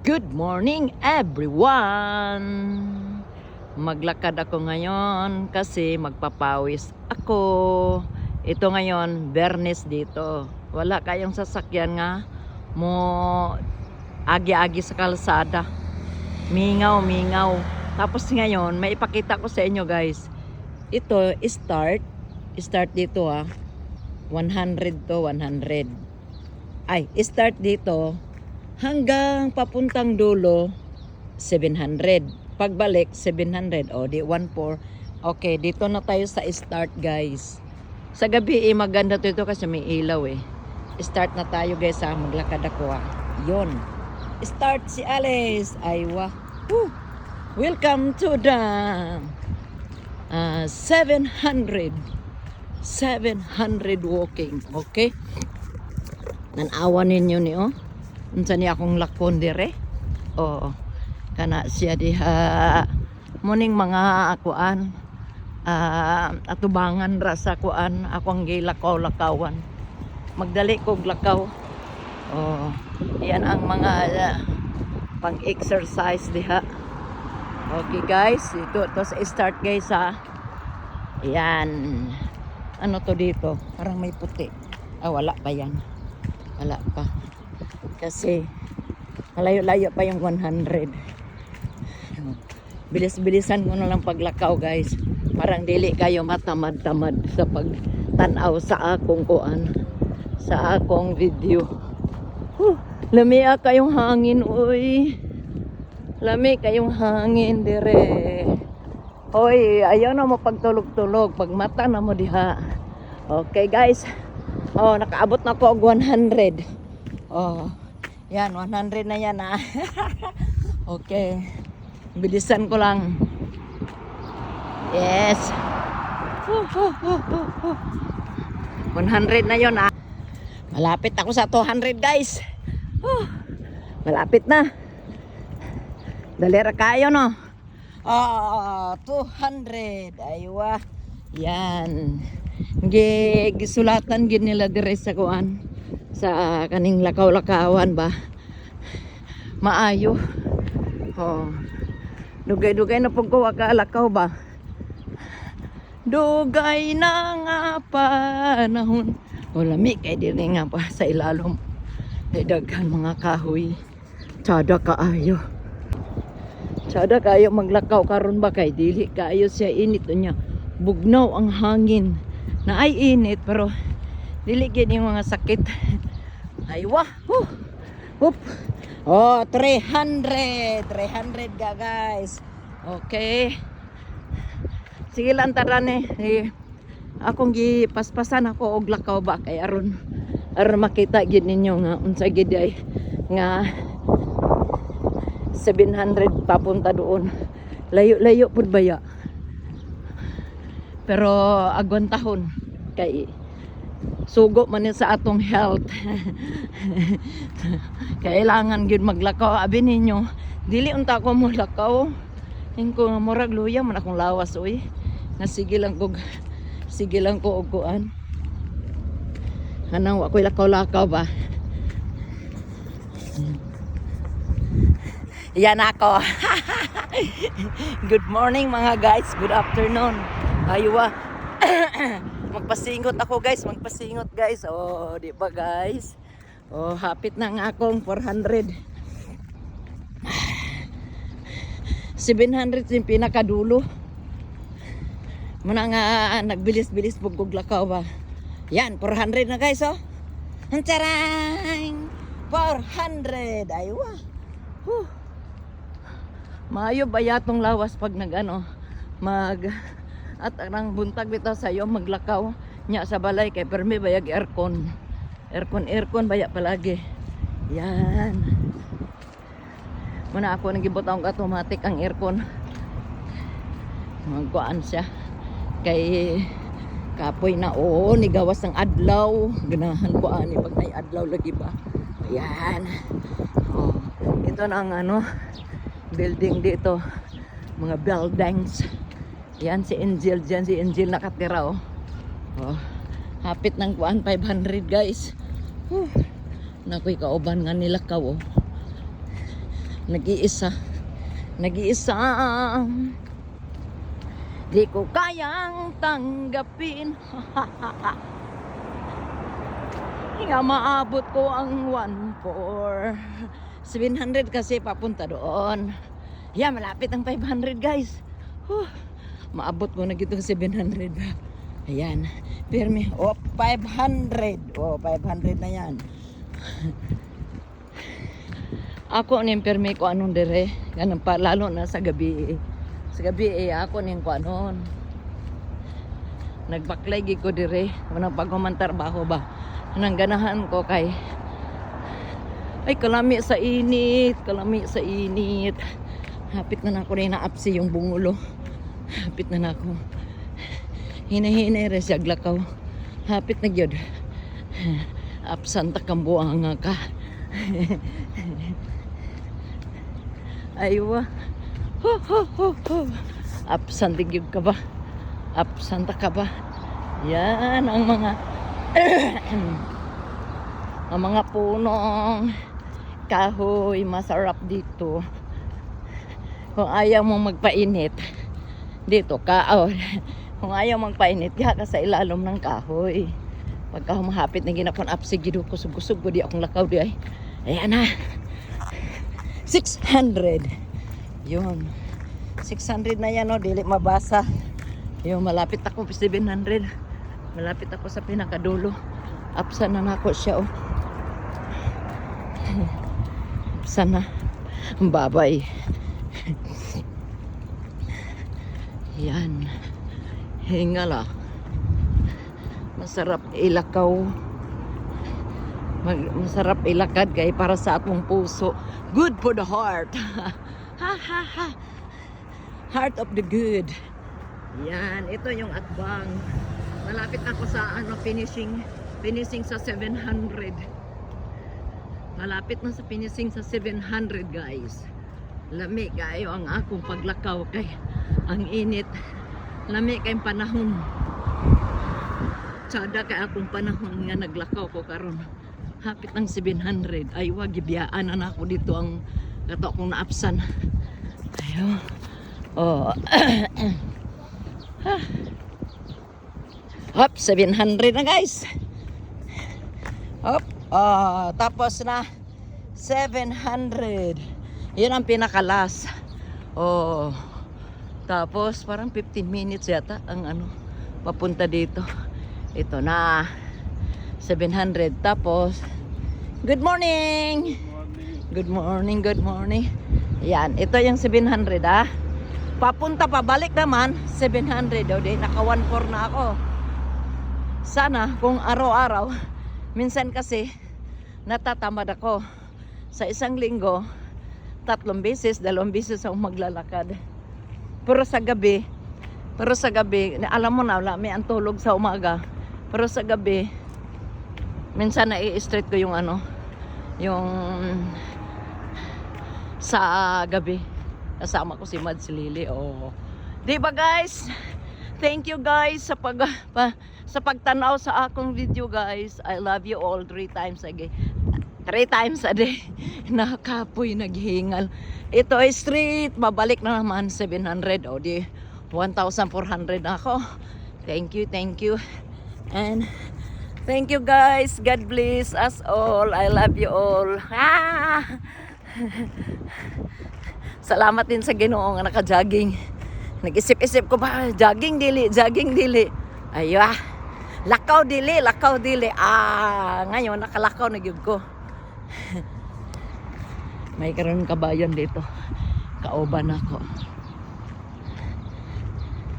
Good morning everyone! Maglakad ako ngayon kasi magpapawis ako. Ito ngayon, Bernes dito. Wala kayong sasakyan nga mo agi-agi sa kalsada. Mingaw. Tapos ngayon, may ipakita ko sa inyo guys. Ito, start dito 100 to 100. Ay, start dito hanggang papuntang dulo 700. Pagbalik 700. O di 14. Okay, dito na tayo sa start guys. Sa gabi maganda dito kasi may ilaw Start na tayo guys maglakad ako Yon. Start si Alice. Aywa. Woo. Welcome to the 700 walking. Okay? Nanawa ninyo ni unsa ni akong lakon dire. Kana siya diha muning mga akuan atubangan ra sa kuan akong gilakaw-lakawan. Magdali kog lakaw. Yan ang mga pang-exercise diha. Okay guys, ito sa start guys Ayan. Ano to dito? Parang may puti. Wala pa yan. Wala pa. Kasi malayo-layo pa yung 100. Bilis-bilisan ko na lang paglakaw guys. Parang dili kayo matamad-tamad sa pagtanaw sa akong kuan. Sa akong video. Lamia kayong hangin uy. Lami kayong hangin dire. Hoy, ayaw na mo pagtulog-tulog. Pag mata na mo diha. Okay guys. Nakaabot na ko og 100. Yan, 100 na yan Okay. Bilisan ko lang. Yes. 100 na yon Malapit ako sa 200 guys. Malapit na. Dalira kayo no. 200. Aywa. Yan. Gisulatan gid nila dire sa kuan. Sa kaning lakaw-lakawan ba. Maayo. Dugay-dugay na pug ko lakaw ba. Dugay na nga panahon. Lami kay diri nga pa sa ilalom. Daghan mga kahoy. Tsada kaayo. Tsada kayo maglakaw karon ba kay dili kayo siya init niya. Bugnaw ang hangin. Na ay init pero dili gid yung mga sakit. Aywa. 300 ga guys. Okay. Sige lang taran akong gipaspasan ako og lakaw ba kay aron makita gid ninyo nga unsa gid ay nga 700 papunta doon. Layo-layo pud baya. Pero agwantahon kay sugo man sa atong health. Kailangan gyud maglakaw abi ninyo. Dili unta ko mo lakaw. Ingko nga murag luya man akong lawas oy. Nga sige lang ko og kuan. Hanaw ako lakaw-lakaw ba. Yan ako. Good morning mga guys. Good afternoon. Aywa. Magpasingot ako guys. Di ba guys? Hapit na nga akong 400. 700 yung pinakadulo. Muna nga nagbilis-bilis pugog lakaw ba. Yan, 400 na guys Charang! 400! Aywa. Maayo ba yatong lawas pag at ang buntag bitaw sayo maglakaw nya sa balay kay permi bayag aircon baya palagi. Yan. Muna ako nagibot ang automatic ang aircon. Magkuan siya kay kapoy na ni gawas ng adlaw. Ganahan ko ani pag nay adlaw lagi ba. Ayan. Ito na ang building dito. Mga buildings. Yan si Angel dyan. Si Angel nakatira hapit ng kuan 500 guys. Nakoy kauban nga nila kaw Nag-iisa. Nag-iisa. Di ko kayang tanggapin. Nga maabot ko ang 1,400. 700 kasi papunta doon. Yeah, malapit ang 500 guys. Maabot ko na gitong 700. Ayan. Pirmi. 500. 500 na yan. Ako ning pirmi ko anong dire. Ganun pa, lalo na sa gabi. Sa gabi ako ning ko anon. Nagbaklay gi ko dire. Manang pagkumantarbaho ba. Nang ganahan ko kay ay kalami sa init. Kalami sa init. Hapit na nako na inaapsi yung bungulo. Hapit na nako. Hinahinay rin siya glakaw. Hapit na gyud. Absanta kang buanga ka. Aywa. Absanta gyud ka ba? Absanta ka ba? Yan ang mga ang mga punong kahoy. Masarap dito. Kung ayaw mong magpainit dito ka. Kung ayaw magpainit, diha ka sa ilalim ng kahoy. Pagka humahapit na ginapon apsi gido kusog-kusog ko di akong lakaw di ay. Ayan na. 600. Yun. 600 na yan dili mabasa. Yung malapit ako 700. Malapit ako sa pinakadulo. Apsa na nako siya Apsa na. Babay. Yan. Hingala. Masarap ilakaw. Masarap ilakad kay para sa atong puso. Good for the heart. Ha ha ha. Heart of the good. Yan, ito yung atbang. Malapit ako sa finishing sa 700. Malapit na sa finishing sa 700 guys. Lami kayo ang akong paglakaw kay ang init. Lami kayong panahon. Tsada kay akong panahon nga naglakaw ko karon. Hapit ng 700. Ay wag gibiyaan na ako dito ang kato kong naapsan. Ayo. Hop, 700 na guys. Hop. Tapos na 700. Yan ang pinakalas. Tapos parang 15 minutes yata ang papunta dito. Ito na 700. Tapos good morning. Good morning, good morning. Yan, ito yung 700 Papunta pabalik naman 700 daw. Naka 1,400 na ako. Sana kung araw-araw, minsan kasi natatamad ako. Sa isang linggo 3 beses, 2 beses ako maglalakad. Pero sa gabi, alam mo na, may antulog sa umaga. Pero sa gabi, minsan na-i-straight ko yung yung sa gabi. Kasama ko si Mads Lily. Di ba guys? Thank you guys sa pagtanaw sa akong video guys. I love you all 3 times a day. 3 times a day. Nakapoy naghingal. Ito ay street. Babalik na naman 700. Di 1,400 na ako. Thank you. And thank you guys. God bless us all. I love you all. Salamat din sa Ginoo nga naka-jogging. Nag-isip-isip ko ba, jogging dili. Aywa. Lakaw dili. Ngayon nakalakaw na gyud ko. May karon kabayan dito. Kauban ako.